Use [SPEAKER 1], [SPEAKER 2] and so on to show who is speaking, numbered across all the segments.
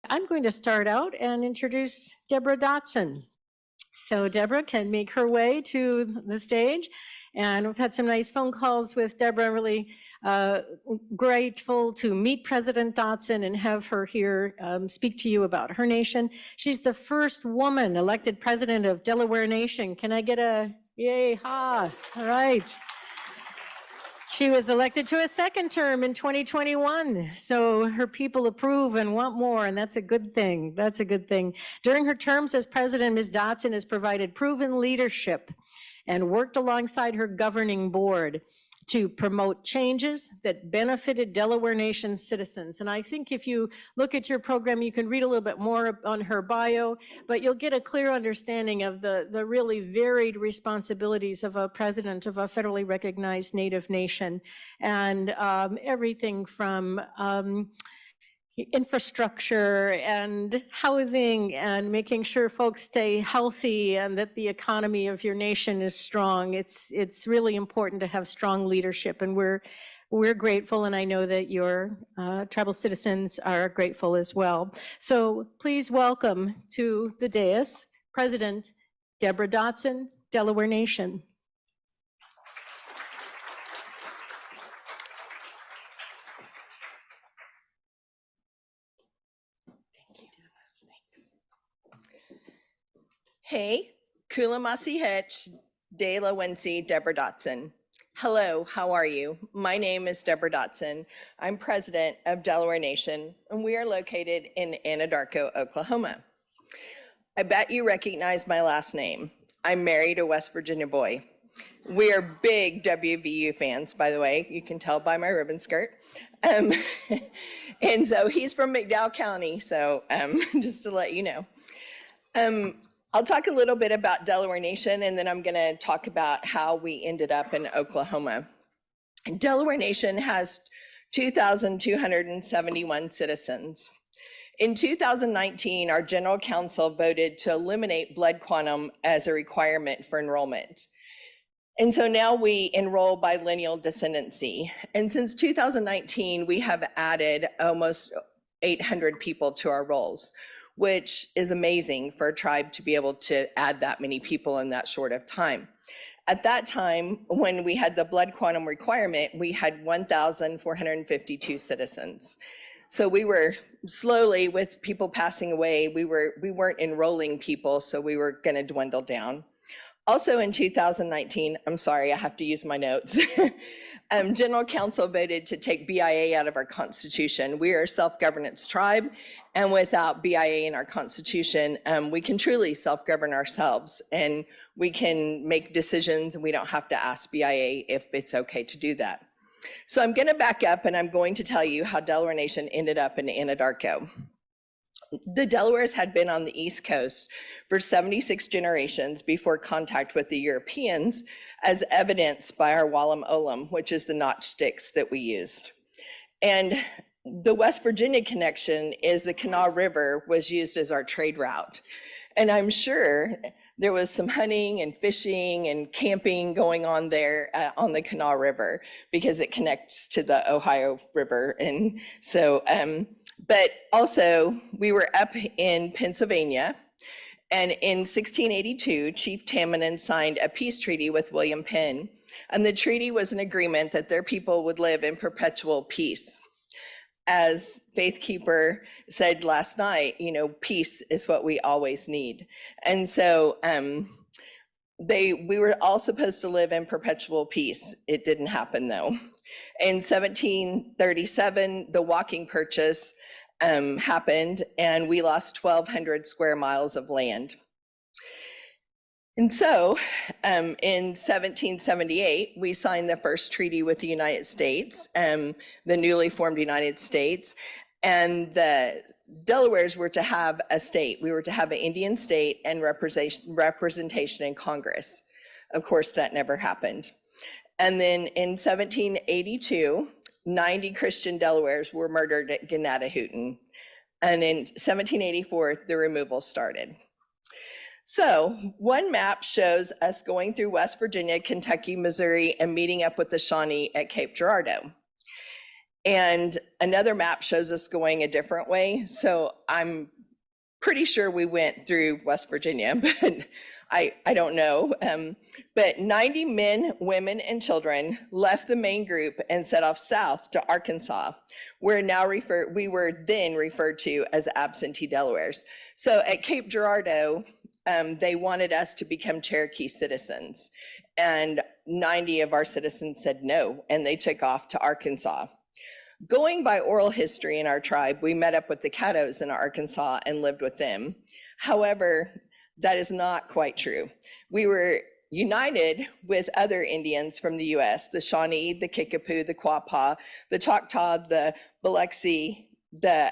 [SPEAKER 1] I'm going to start out and introduce Deborah Dotson. So Deborah can make her way to the stage. And we've had some nice phone calls with Deborah, really grateful to meet President Dotson and have her here speak to you about her nation. She's the first woman elected president of Delaware Nation. Can I get a yay, ha? All right. She was elected to a second term in 2021, so her people approve and want more, and that's a good thing. That's a good thing. During her terms as president, Ms. Dotson has provided proven leadership and worked alongside her governing board to promote changes that benefited Delaware Nation citizens. And I think if you look at your program, you can read a little bit more on her bio, but you'll get a clear understanding of the really varied responsibilities of a president of a federally recognized Native nation, and everything from infrastructure and housing and making sure folks stay healthy and that the economy of your nation is strong. It's really important to have strong leadership, and we're grateful, and I know that your tribal citizens are grateful as well. So please welcome to the dais President Deborah Dotson, Delaware Nation.
[SPEAKER 2] Hey, Kulamasi Hetch, De La Wensi, Deborah Dotson. Hello, how are you? My name is Deborah Dotson. I'm president of Delaware Nation, and we are located in Anadarko, Oklahoma. I bet you recognize my last name. I'm married a West Virginia boy. We are big WVU fans, by the way. You can tell by my ribbon skirt. And so he's from McDowell County, so just to let you know. I'll talk a little bit about Delaware Nation, and then I'm going to talk about how we ended up in Oklahoma. Delaware Nation has 2,271 citizens. In 2019, our general council voted to eliminate blood quantum as a requirement for enrollment. And so now we enroll by lineal descendancy. And since 2019, we have added almost 800 people to our rolls, which is amazing for a tribe to be able to add that many people in that short of time. At that time, when we had the blood quantum requirement, we had 1,452 citizens. So we were slowly, with people passing away, we weren't enrolling people, so we were gonna dwindle down. Also in 2019, I'm sorry, I have to use my notes. General Council voted to take BIA out of our Constitution. We are a self-governance tribe, and without BIA in our Constitution, we can truly self-govern ourselves, and we can make decisions, and we don't have to ask BIA if it's okay to do that. So I'm gonna back up, and I'm going to tell you how Delaware Nation ended up in Anadarko. The Delawares had been on the East Coast for 76 generations before contact with the Europeans, as evidenced by our Walam Olam, which is the notch sticks that we used. And the West Virginia connection is the Kanawha River was used as our trade route. And I'm sure there was some hunting and fishing and camping going on there on the Kanawha River, because it connects to the Ohio River. And so, but also we were up in Pennsylvania, and in 1682, Chief Tammany signed a peace treaty with William Penn, and the treaty was an agreement that their people would live in perpetual peace. As Faithkeeper said last night, you know, peace is what we always need. And so we were all supposed to live in perpetual peace. It didn't happen though. In 1737, the walking purchase happened, and we lost 1,200 square miles of land. And so in 1778, we signed the first treaty with the United States, the newly formed United States, and the Delawares were to have a state. We were to have an Indian state and representation in Congress. Of course, that never happened. And then in 1782, 90 Christian Delawares were murdered at Gannatahuton. And in 1784, the removal started. So one map shows us going through West Virginia, Kentucky, Missouri, and meeting up with the Shawnee at Cape Girardeau. And another map shows us going a different way. So I'm pretty sure we went through West Virginia, but I don't know. But 90 men, women, and children left the main group and set off south to Arkansas. We were then referred to as absentee Delawares. So at Cape Girardeau, they wanted us to become Cherokee citizens. And 90 of our citizens said no, and they took off to Arkansas. Going by oral history in our tribe, we met up with the Caddos in Arkansas and lived with them. However, that is not quite true. We were united with other Indians from the US, the Shawnee, the Kickapoo, the Quapaw, the Choctaw, the Biloxi, the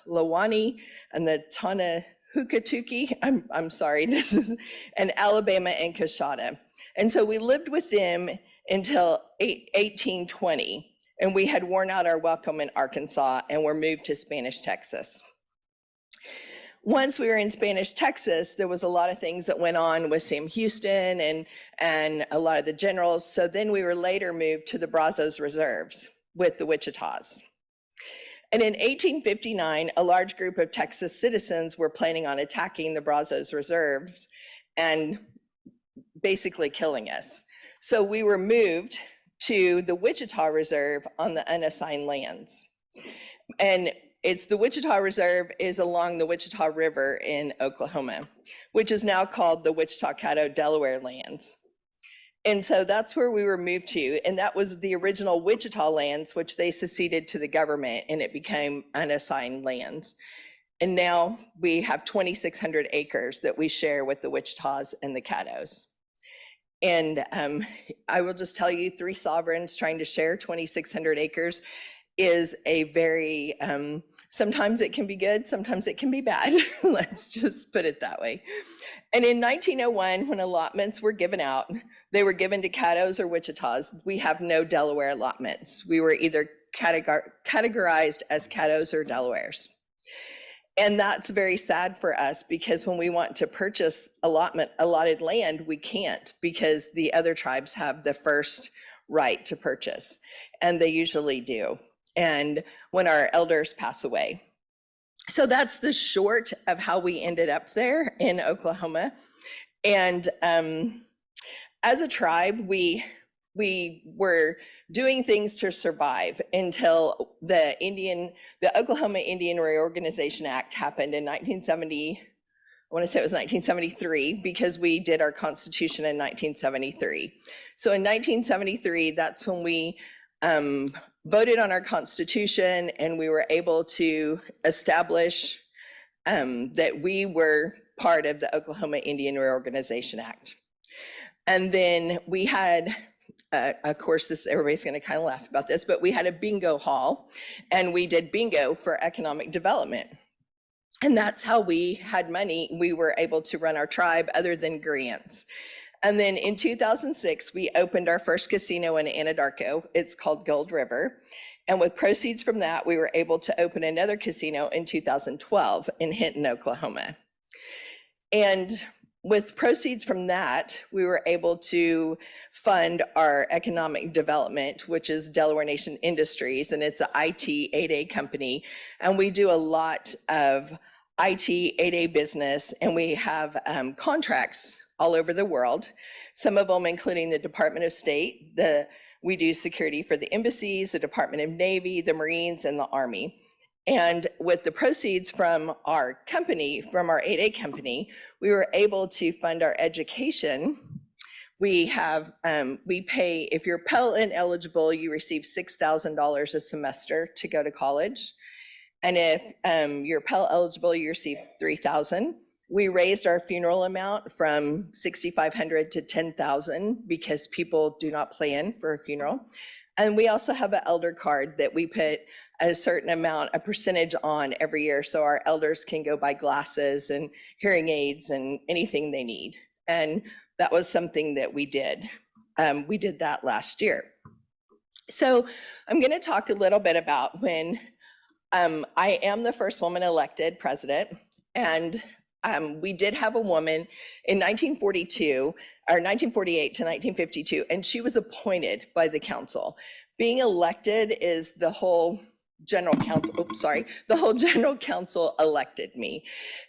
[SPEAKER 2] Lawani, and the Tanahukatuki. I'm sorry, this is in Alabama and Coshada. And so we lived with them until 1820. And we had worn out our welcome in Arkansas and were moved to Spanish Texas. Once we were in Spanish Texas, there was a lot of things that went on with Sam Houston and a lot of the generals. So then we were later moved to the Brazos Reserves with the Wichitas. And in 1859, a large group of Texas citizens were planning on attacking the Brazos Reserves and basically killing us. So we were moved to the Wichita Reserve on the unassigned lands. And the Wichita Reserve is along the Wichita River in Oklahoma, which is now called the Wichita-Caddo Delaware lands. And so that's where we were moved to. And that was the original Wichita lands, which they seceded to the government, and it became unassigned lands. And now we have 2,600 acres that we share with the Wichitas and the Caddos. And I will just tell you, 3 sovereigns trying to share 2,600 acres is a very, sometimes it can be good, sometimes it can be bad. Let's just put it that way. And in 1901, when allotments were given out, they were given to Caddos or Wichitas. We have no Delaware allotments. We were either categorized as Caddos or Delawares. And that's very sad for us, because when we want to purchase allotted land, we can't, because the other tribes have the first right to purchase, and they usually do. And when our elders pass away. So that's the short of how we ended up there in Oklahoma. And as a tribe, we were doing things to survive until the Oklahoma Indian Reorganization Act happened in 1970. I want to say it was 1973, because we did our Constitution in 1973. So in 1973, that's when we voted on our Constitution, and we were able to establish that we were part of the Oklahoma Indian Reorganization Act. And then we had, of course, everybody's going to kind of laugh about this, but we had a bingo hall, and we did bingo for economic development. And that's how we had money. We were able to run our tribe other than grants. And then in 2006, we opened our first casino in Anadarko. It's called Gold River. And with proceeds from that, we were able to open another casino in 2012 in Hinton, Oklahoma. And with proceeds from that, we were able to fund our economic development, which is Delaware Nation Industries, and it's an IT 8A company. And we do a lot of IT 8A business, and we have contracts all over the world, some of them including the Department of State. We do security for the embassies, the Department of Navy, the Marines, and the Army. And with the proceeds from our company, from our 8A company, we were able to fund our education. We pay, if you're Pell ineligible, you receive $6,000 a semester to go to college. And if you're Pell eligible, you receive $3,000. We raised our funeral amount from $6,500 to $10,000 because people do not plan for a funeral. And we also have an elder card that we put a certain amount, a percentage on every year, so our elders can go buy glasses and hearing aids and anything they need. And that was something that we did. We did that last year. So I'm going to talk a little bit about when I am the first woman elected president, and we did have a woman in 1942 or 1948 to 1952, and she was appointed by the council. Being elected is the whole general council, the whole general council elected me.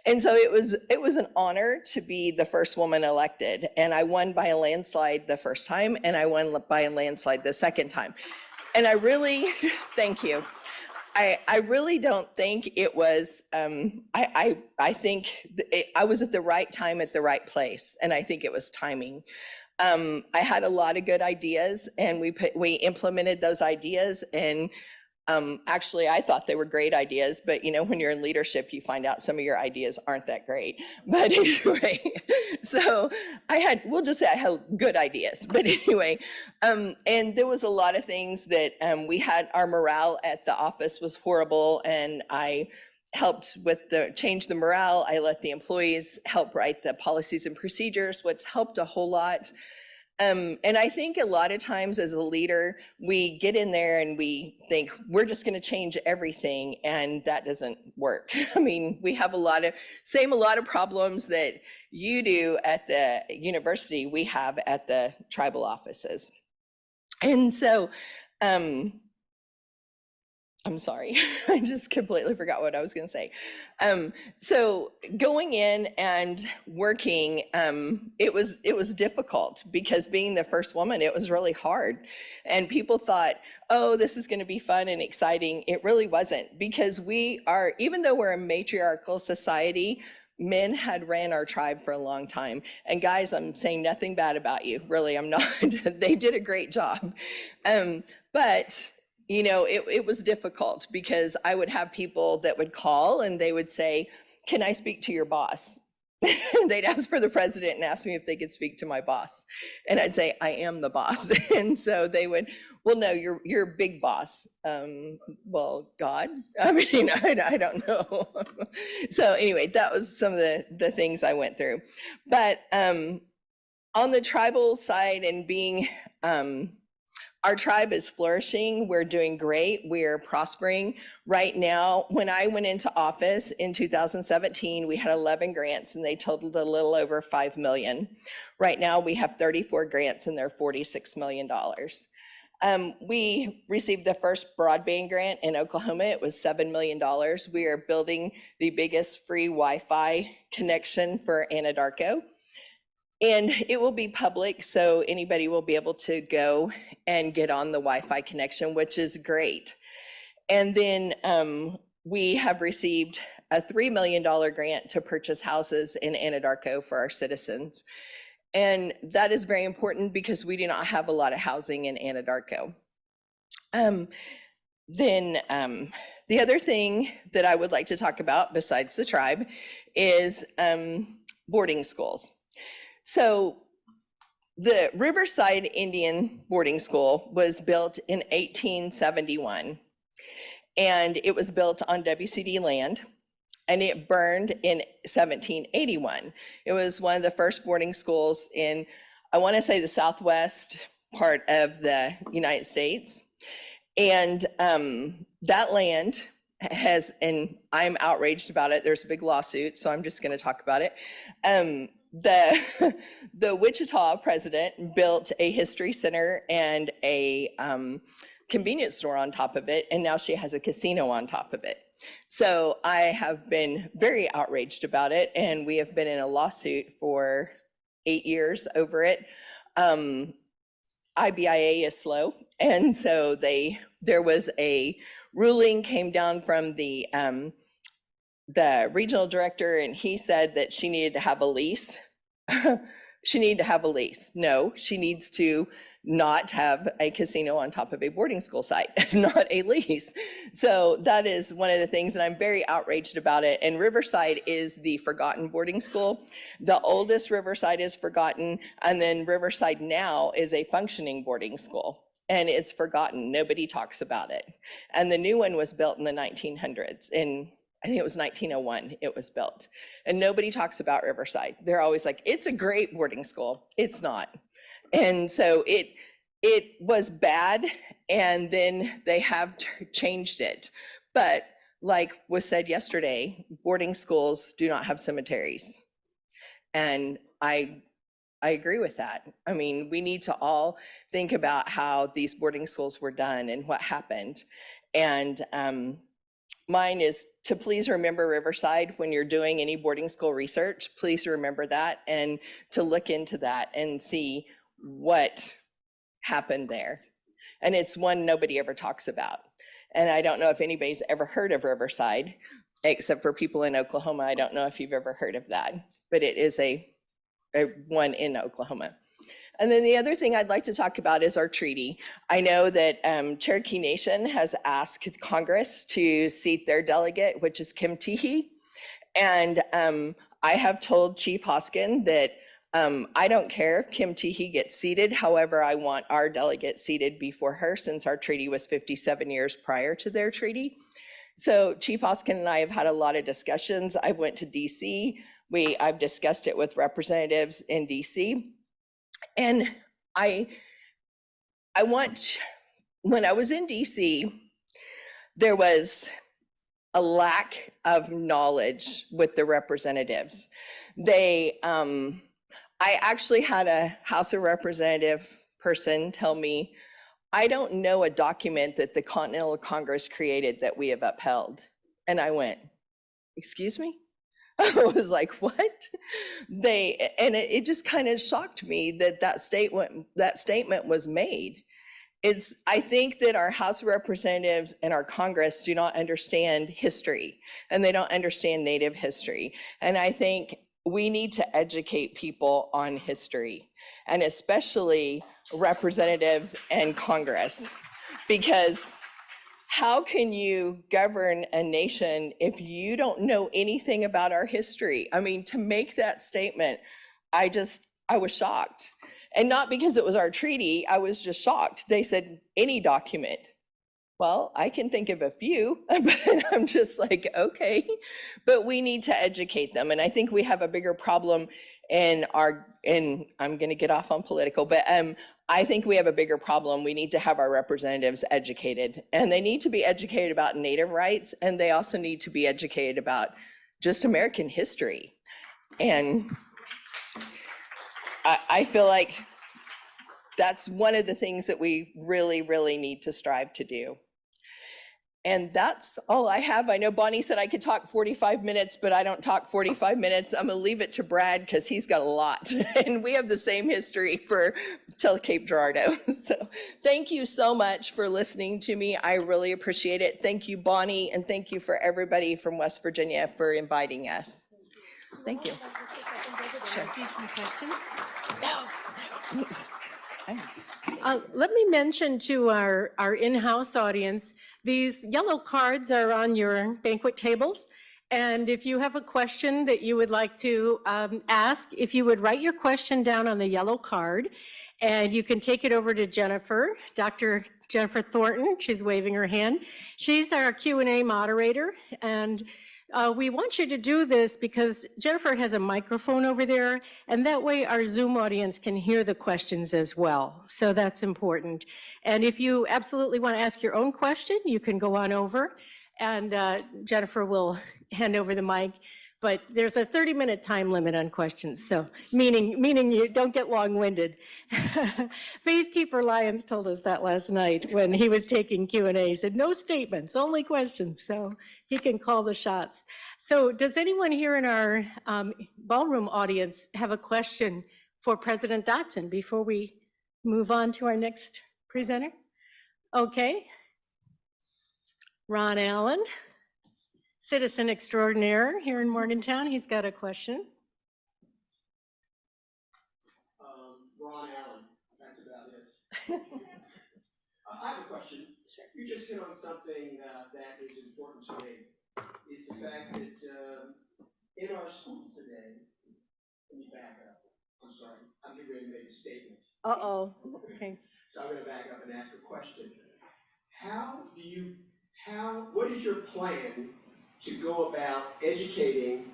[SPEAKER 2] And so it was an honor to be the first woman elected. And I won by a landslide the first time, and I won by a landslide the second time. And I really, thank you. I really don't think it was, I think I was at the right time at the right place. And I think it was timing. I had a lot of good ideas, and we implemented those ideas, and actually, I thought they were great ideas, but you know, when you're in leadership, you find out some of your ideas aren't that great. But anyway, so we'll just say I had good ideas. But anyway, and there was a lot of things that we had. Our morale at the office was horrible, and I helped with change the morale. I let the employees help write the policies and procedures, which helped a whole lot. And I think a lot of times as a leader, we get in there and we think we're just going to change everything, and that doesn't work. I mean, we have a lot of problems that you do at the university, we have at the tribal offices. And so, I'm sorry, I just completely forgot what I was going to say. So going in and working, it was difficult because being the first woman, it was really hard. And people thought, oh, this is going to be fun and exciting. It really wasn't, because even though we're a matriarchal society, men had ran our tribe for a long time. And guys, I'm saying nothing bad about you. Really, I'm not. They did a great job. But you know, it was difficult because I would have people that would call and they would say, can I speak to your boss? They'd ask for the president and ask me if they could speak to my boss. And I'd say, I am the boss. And so they would, well, no, you're a big boss. Well, God, I mean, I don't know. So anyway, that was some of the things I went through. But on the tribal side and being, our tribe is flourishing. We're doing great. We're prospering. Right now, when I went into office in 2017, we had 11 grants and they totaled a little over 5 million. Right now, we have 34 grants and they're $46 million. We received the first broadband grant in Oklahoma. It was $7 million. We are building the biggest free Wi-Fi connection for Anadarko. And it will be public, so anybody will be able to go and get on the Wi-Fi connection, which is great. And then we have received a $3 million grant to purchase houses in Anadarko for our citizens. And that is very important because we do not have a lot of housing in Anadarko. The other thing that I would like to talk about besides the tribe is boarding schools. So the Riverside Indian Boarding School was built in 1871, and it was built on WCD land, and it burned in 1781. It was one of the first boarding schools in, I want to say, the southwest part of the United States. And that land has, and I'm outraged about it, there's a big lawsuit, so I'm just going to talk about it. The Wichita president built a history center and a convenience store on top of it, and now she has a casino on top of it. So I have been very outraged about it, and we have been in a lawsuit for 8 years over it. IBIA is slow, and so there was a ruling came down from the regional director, and he said that she needed to have a lease. She needed to have a lease. No, she needs to not have a casino on top of a boarding school site, not a lease. So that is one of the things, and I'm very outraged about it. And Riverside is the forgotten boarding school. The oldest Riverside is forgotten, and then Riverside now is a functioning boarding school. And it's forgotten. Nobody talks about it. And the new one was built in the 1900s. I think it was 1901 it was built. And nobody talks about Riverside. They're always like, it's a great boarding school. It's not. And so it was bad, and then they have changed it. But like was said yesterday, boarding schools do not have cemeteries. And I agree with that. I mean, we need to all think about how these boarding schools were done and what happened. And mine is to please remember Riverside when you're doing any boarding school research. Please remember that and to look into that and see what happened there. And it's one nobody ever talks about. And I don't know if anybody's ever heard of Riverside, except for people in Oklahoma. I don't know if you've ever heard of that, but it is a one in Oklahoma. And then the other thing I'd like to talk about is our treaty. I know that Cherokee Nation has asked Congress to seat their delegate, which is Kim Teehee. And I have told Chief Hoskin that I don't care if Kim Teehee gets seated. However, I want our delegate seated before her, since our treaty was 57 years prior to their treaty. So Chief Hoskin and I have had a lot of discussions. I went to DC. I've discussed it with representatives in DC. And when I was in DC, there was a lack of knowledge with the representatives. I actually had a House of Representative person tell me, I don't know a document that the Continental Congress created that we have upheld. And I went, excuse me? I was like, what? It just kind of shocked me that that statement was made. I think that our House of Representatives and our Congress do not understand history, and they don't understand Native history. And I think we need to educate people on history, and especially representatives and Congress, because how can you govern a nation if you don't know anything about our history? I mean, to make that statement, I was shocked. And not because it was our treaty, I was just shocked. They said, any document. Well, I can think of a few, but I'm just like, okay. But we need to educate them. And I think we have a bigger problem I'm gonna get off on political, but I think we have a bigger problem. We need to have our representatives educated, and they need to be educated about Native rights, and they also need to be educated about just American history. And I feel like that's one of the things that we really, really need to strive to do. And that's all I have. I know Bonnie said I could talk 45 minutes, but I don't talk 45 minutes. I'm gonna leave it to Brad because he's got a lot. And we have the same history till Cape Girardeau. So thank you so much for listening to me. I really appreciate it. Thank you, Bonnie, and thank you for everybody from West Virginia for inviting us. Thank you.
[SPEAKER 1] Sure. Some questions?
[SPEAKER 2] No. Thanks.
[SPEAKER 1] Let me mention to our in-house audience, these yellow cards are on your banquet tables. And if you have a question that you would like to ask, if you would write your question down on the yellow card, and you can take it over to Jennifer, Dr. Jennifer Thornton. She's waving her hand. She's our Q&A moderator. And we want you to do this because Jennifer has a microphone over there, and that way our Zoom audience can hear the questions as well. So that's important. And if you absolutely want to ask your own question, you can go on over, and Jennifer will hand over the mic. But there's a 30-minute time limit on questions, so meaning you don't get long-winded. Faithkeeper Lyons told us that last night when he was taking Q&A. He said, no statements, only questions, so he can call the shots. So does anyone here in our ballroom audience have a question for President Dotson before we move on to our next presenter? Okay. Ron Allen. Citizen extraordinaire here in Morgantown. He's got a question.
[SPEAKER 3] Ron Allen, that's about it. I have a question. Sure. You just hit on something that is important to me, is the fact that in our schools today, let me back up. I'm sorry, I'm getting ready to make a statement.
[SPEAKER 1] Uh-oh, okay.
[SPEAKER 3] So I'm gonna back up and ask a question. What is your plan to go about educating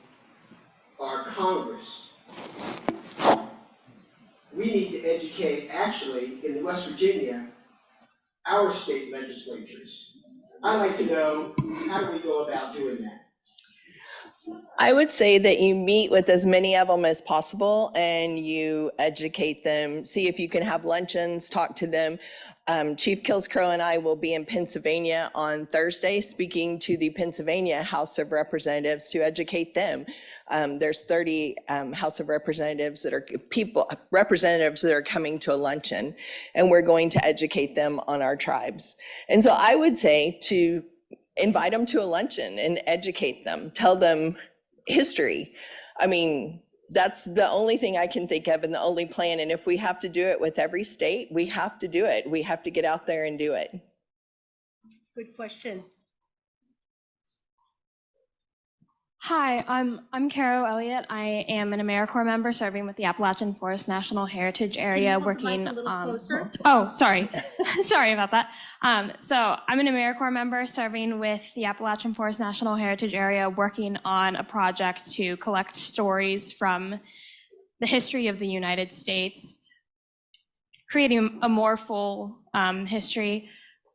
[SPEAKER 3] our Congress? We need to educate, actually, in West Virginia, our state legislatures. I'd like to know, how do we go about doing that?
[SPEAKER 2] I would say that you meet with as many of them as possible and you educate them, see if you can have luncheons, talk to them. Chief Kilscrow and I will be in Pennsylvania on Thursday speaking to the Pennsylvania House of Representatives to educate them. There's 30 House of Representatives that are representatives that are coming to a luncheon, and we're going to educate them on our tribes. And so I would say to invite them to a luncheon and educate them, tell them history. I mean, that's the only thing I can think of and the only plan. And if we have to do it with every state, we have to do it. We have to get out there and do it.
[SPEAKER 1] Good question.
[SPEAKER 4] Hi, I'm Caro Elliott. I am an AmeriCorps member serving with the Appalachian Forest National Heritage Area, working on. Oh, sorry, sorry about that. So I'm an AmeriCorps member serving with the Appalachian Forest National Heritage Area, working on a project to collect stories from the history of the United States, creating a more full history.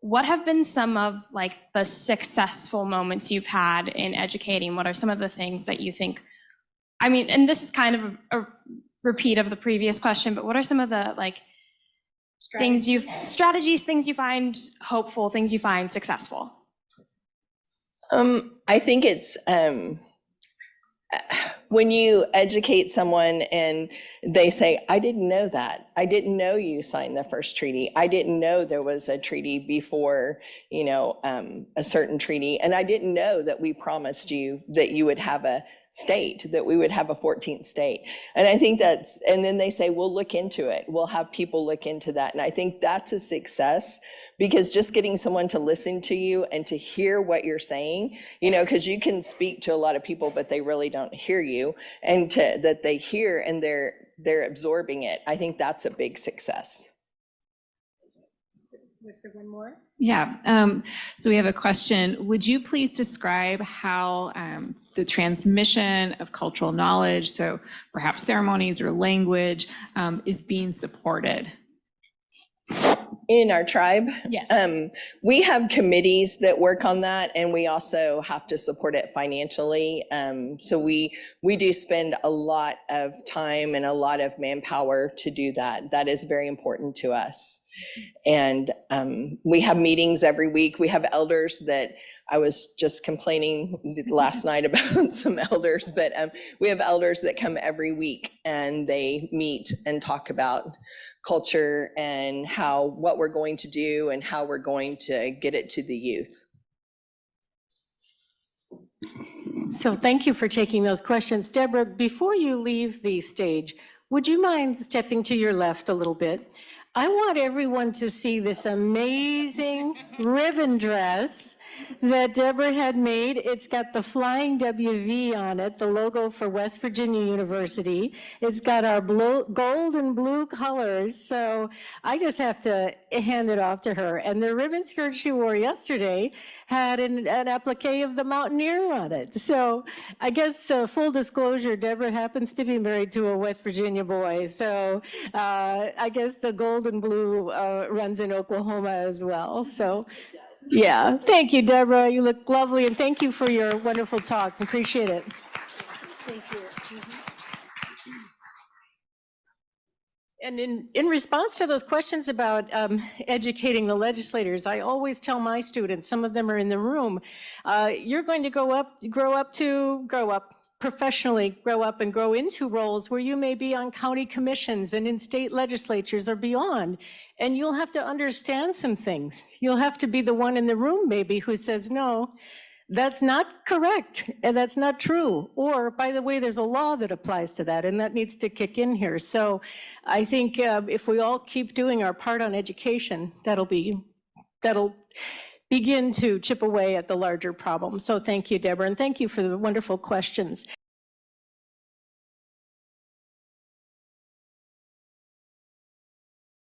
[SPEAKER 4] What have been some of like the successful moments you've had in educating? What are some of the things that you think, I mean, and this is kind of a repeat of the previous question, but what are some of the like strategies, things you find hopeful, things you find successful?
[SPEAKER 2] I think it's when you educate someone and they say, I didn't know that. I didn't know you signed the first treaty. I didn't know there was a treaty before, you know, a certain treaty. And I didn't know that we promised you that you would have a state, that we would have a 14th state. And I think that's, and then they say, we'll look into it. We'll have people look into that. And I think that's a success, because just getting someone to listen to you and to hear what you're saying, you know, because you can speak to a lot of people, but they really don't hear you, and that they hear and they're absorbing it. I think that's a big success.
[SPEAKER 1] Was there one more?
[SPEAKER 5] Yeah, so we have a question. Would you please describe how the transmission of cultural knowledge, so perhaps ceremonies or language, is being supported?
[SPEAKER 2] In our tribe?
[SPEAKER 5] Yes.
[SPEAKER 2] We have committees that work on that, and we also have to support it financially. So we do spend a lot of time and a lot of manpower to do that. That is very important to us. And we have meetings every week. We have elders that, I was just complaining last night about some elders, but we have elders that come every week and they meet and talk about culture and what we're going to do and how we're going to get it to the youth.
[SPEAKER 1] So thank you for taking those questions. Deborah, before you leave the stage, would you mind stepping to your left a little bit? I want everyone to see this amazing ribbon dress that Deborah had made. It's got the flying WV on it, the logo for West Virginia University. It's got our gold and blue colors. So I just have to hand it off to her. And the ribbon skirt she wore yesterday had an applique of the Mountaineer on it. So I guess full disclosure, Deborah happens to be married to a West Virginia boy. So I guess the gold and blue runs in Oklahoma as well. So yeah, thank you, Deborah. You look lovely, and thank you for your wonderful talk. Appreciate it. Thank you. And in response to those questions about educating the legislators, I always tell my students, some of them are in the room, you're going to grow up professionally, grow up and grow into roles where you may be on county commissions and in state legislatures or beyond. And you'll have to understand some things. You'll have to be the one in the room maybe who says, no, that's not correct, and that's not true. Or, by the way, there's a law that applies to that, and that needs to kick in here. So I think if we all keep doing our part on education, that'll begin to chip away at the larger problem. So thank you, Deborah, and thank you for the wonderful questions.